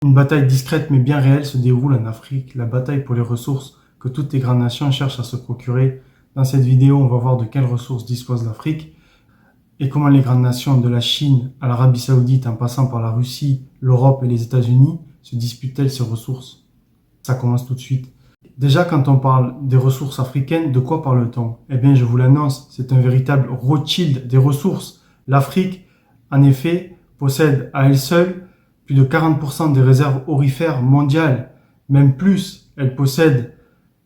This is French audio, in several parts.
Une bataille discrète mais bien réelle se déroule en Afrique, la bataille pour les ressources que toutes les grandes nations cherchent à se procurer. Dans cette vidéo, on va voir de quelles ressources dispose l'Afrique et comment les grandes nations de la Chine à l'Arabie Saoudite en passant par la Russie, l'Europe et les États-Unis se disputent-elles ces ressources. Ça commence tout de suite. Déjà, quand on parle des ressources africaines, de quoi parle-t-on? Eh bien, je vous l'annonce, c'est un véritable Rothschild des ressources. L'Afrique, en effet, possède à elle seule plus de 40% des réserves aurifères mondiales. Même plus, elle possède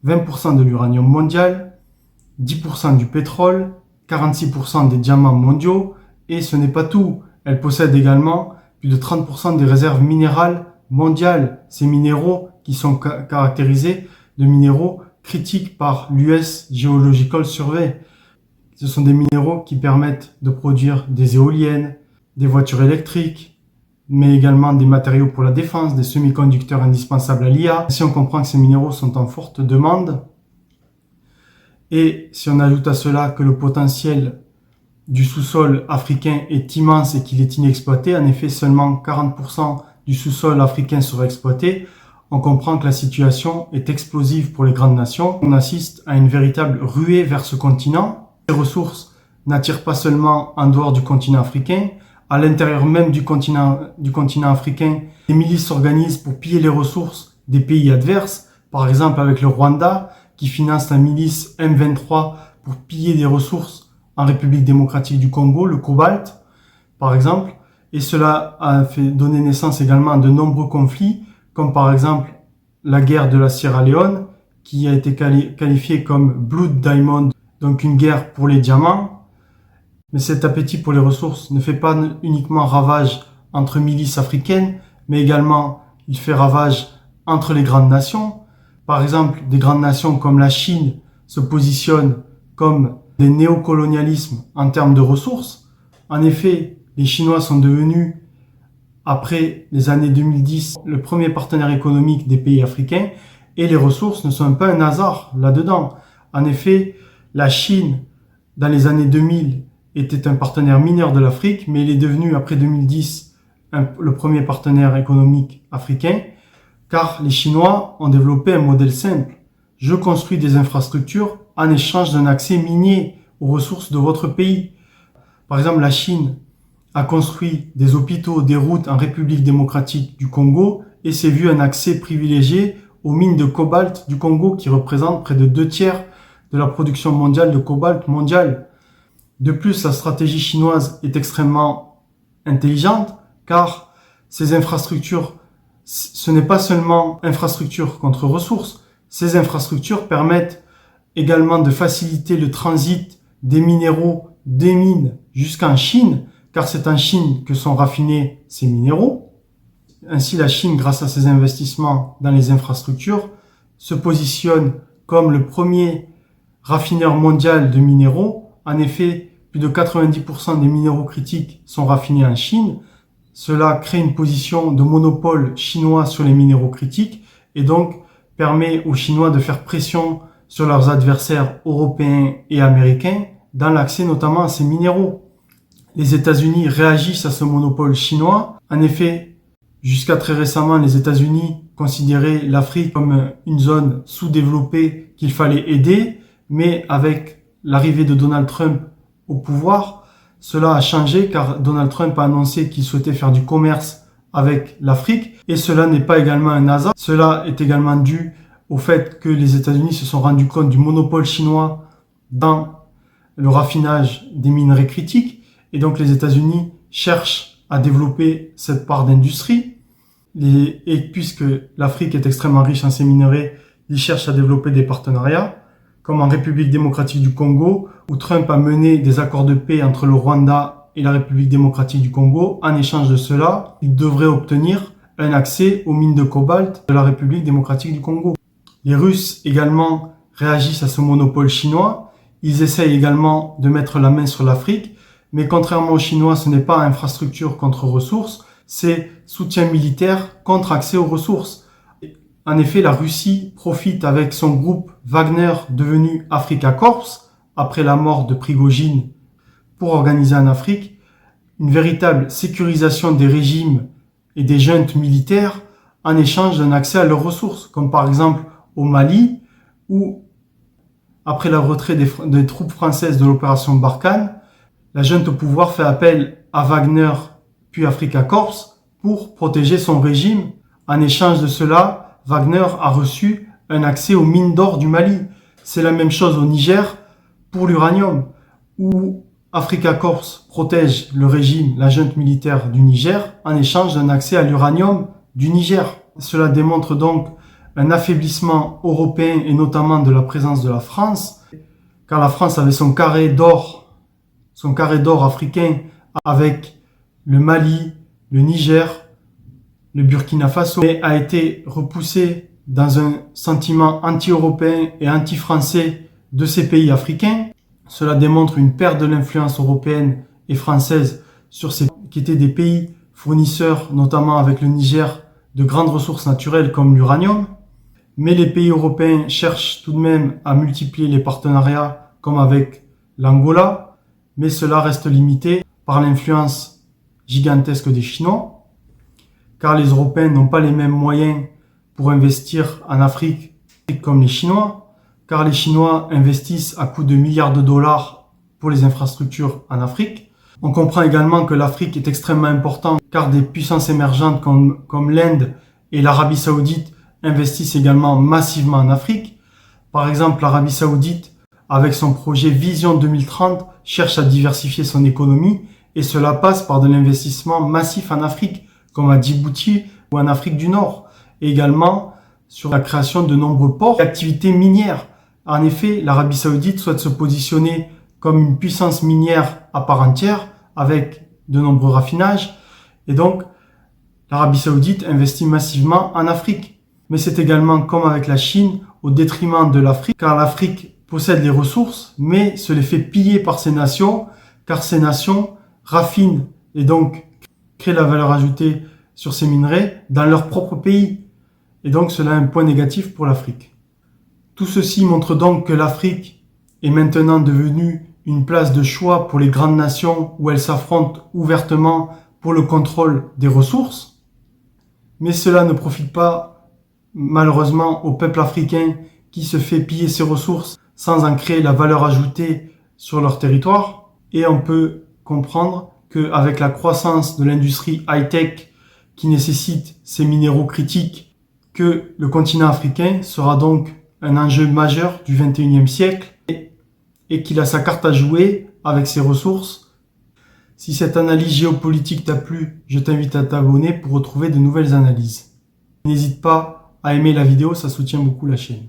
20% de l'uranium mondial, 10% du pétrole, 46% des diamants mondiaux, et ce n'est pas tout. Elle possède également plus de 30% des réserves minérales mondiales. Ces minéraux qui sont caractérisés de minéraux critiques par l'US Geological Survey. Ce sont des minéraux qui permettent de produire des éoliennes, des voitures électriques, mais également des matériaux pour la défense, des semi-conducteurs indispensables à l'IA. Si on comprend que ces minéraux sont en forte demande, et si on ajoute à cela que le potentiel du sous-sol africain est immense et qu'il est inexploité, en effet seulement 40% du sous-sol africain sera exploité, on comprend que la situation est explosive pour les grandes nations. On assiste à une véritable ruée vers ce continent. Ces ressources n'attirent pas seulement en dehors du continent africain. À l'intérieur même du continent africain, des milices s'organisent pour piller les ressources des pays adverses. Par exemple avec le Rwanda, qui finance la milice M23 pour piller des ressources en République démocratique du Congo, le cobalt, par exemple. Et cela a fait donner naissance également à de nombreux conflits, comme par exemple la guerre de la Sierra Leone, qui a été qualifiée comme Blood Diamond, donc une guerre pour les diamants. Mais cet appétit pour les ressources ne fait pas uniquement ravage entre milices africaines, mais également il fait ravage entre les grandes nations. Par exemple, des grandes nations comme la Chine se positionnent comme des néocolonialismes en termes de ressources. En effet, les Chinois sont devenus, après les années 2010, le premier partenaire économique des pays africains, et les ressources ne sont pas un hasard là-dedans. En effet, la Chine, dans les années 2000, était un partenaire mineur de l'Afrique, mais il est devenu, après 2010, le premier partenaire économique africain, car les Chinois ont développé un modèle simple. Je construis des infrastructures en échange d'un accès minier aux ressources de votre pays. Par exemple, la Chine a construit des hôpitaux, des routes en République démocratique du Congo et s'est vu un accès privilégié aux mines de cobalt du Congo qui représentent près de 2/3 de la production mondiale de cobalt mondiale. De plus, la stratégie chinoise est extrêmement intelligente car ces infrastructures, ce n'est pas seulement infrastructures contre ressources, ces infrastructures permettent également de faciliter le transit des minéraux des mines jusqu'en Chine, car c'est en Chine que sont raffinés ces minéraux. Ainsi, la Chine, grâce à ses investissements dans les infrastructures, se positionne comme le premier raffineur mondial de minéraux. En effet, plus de 90% des minéraux critiques sont raffinés en Chine. Cela crée une position de monopole chinois sur les minéraux critiques et donc permet aux Chinois de faire pression sur leurs adversaires européens et américains dans l'accès notamment à ces minéraux. Les États-Unis réagissent à ce monopole chinois. En effet, jusqu'à très récemment, les États-Unis considéraient l'Afrique comme une zone sous-développée qu'il fallait aider, mais avec l'arrivée de Donald Trump au pouvoir, cela a changé car Donald Trump a annoncé qu'il souhaitait faire du commerce avec l'Afrique et cela n'est pas également un hasard. Cela est également dû au fait que les États-Unis se sont rendus compte du monopole chinois dans le raffinage des minerais critiques et donc les États-Unis cherchent à développer cette part d'industrie et puisque l'Afrique est extrêmement riche en ces minerais, ils cherchent à développer des partenariats comme en République démocratique du Congo où Trump a mené des accords de paix entre le Rwanda et la République démocratique du Congo. En échange de cela, il devrait obtenir un accès aux mines de cobalt de la République démocratique du Congo. Les Russes également réagissent à ce monopole chinois. Ils essayent également de mettre la main sur l'Afrique, mais contrairement aux Chinois, ce n'est pas infrastructure contre ressources, c'est soutien militaire contre accès aux ressources. En effet, la Russie profite avec son groupe Wagner devenu Afrika Korps, après la mort de Prigojine, pour organiser en Afrique une véritable sécurisation des régimes et des juntes militaires en échange d'un accès à leurs ressources, comme par exemple au Mali, où après le retrait des troupes françaises de l'opération Barkhane, la junte au pouvoir fait appel à Wagner puis Afrika Korps pour protéger son régime. En échange de cela, Wagner a reçu un accès aux mines d'or du Mali. C'est la même chose au Niger pour l'uranium, où Afrika Korps protège le régime, la junte militaire du Niger, en échange d'un accès à l'uranium du Niger. Cela démontre donc un affaiblissement européen et notamment de la présence de la France, car la France avait son carré d'or africain avec le Mali, le Niger, le Burkina Faso, mais a été repoussé dans un sentiment anti-européen et anti-français de ces pays africains. Cela démontre une perte de l'influence européenne et française sur ces qui étaient des pays fournisseurs, notamment avec le Niger, de grandes ressources naturelles comme l'uranium. Mais les pays européens cherchent tout de même à multiplier les partenariats comme avec l'Angola, mais cela reste limité par l'influence gigantesque des Chinois, car les Européens n'ont pas les mêmes moyens pour investir en Afrique comme les Chinois, car les Chinois investissent à coût de milliards de dollars pour les infrastructures en Afrique. On comprend également que l'Afrique est extrêmement importante, car des puissances émergentes comme l'Inde et l'Arabie Saoudite investissent également massivement en Afrique. Par exemple, l'Arabie Saoudite, avec son projet Vision 2030, cherche à diversifier son économie et cela passe par de l'investissement massif en Afrique, comme à Djibouti ou en Afrique du Nord, et également sur la création de nombreux ports et activités minières. En effet, l'Arabie Saoudite souhaite se positionner comme une puissance minière à part entière, avec de nombreux raffinages, et donc l'Arabie Saoudite investit massivement en Afrique. Mais c'est également comme avec la Chine, au détriment de l'Afrique, car l'Afrique possède les ressources, mais se les fait piller par ces nations, car ces nations raffinent et donc créent la valeur ajoutée sur ces minerais dans leur propre pays. Et donc cela a un point négatif pour l'Afrique. Tout ceci montre donc que l'Afrique est maintenant devenue une place de choix pour les grandes nations où elles s'affrontent ouvertement pour le contrôle des ressources. Mais cela ne profite pas malheureusement au peuple africain qui se fait piller ses ressources sans en créer la valeur ajoutée sur leur territoire. Et on peut comprendre qu'avec la croissance de l'industrie high-tech qui nécessite ces minéraux critiques, que le continent africain sera donc un enjeu majeur du 21e siècle et qu'il a sa carte à jouer avec ses ressources. Si cette analyse géopolitique t'a plu, je t'invite à t'abonner pour retrouver de nouvelles analyses. N'hésite pas à aimer la vidéo, ça soutient beaucoup la chaîne.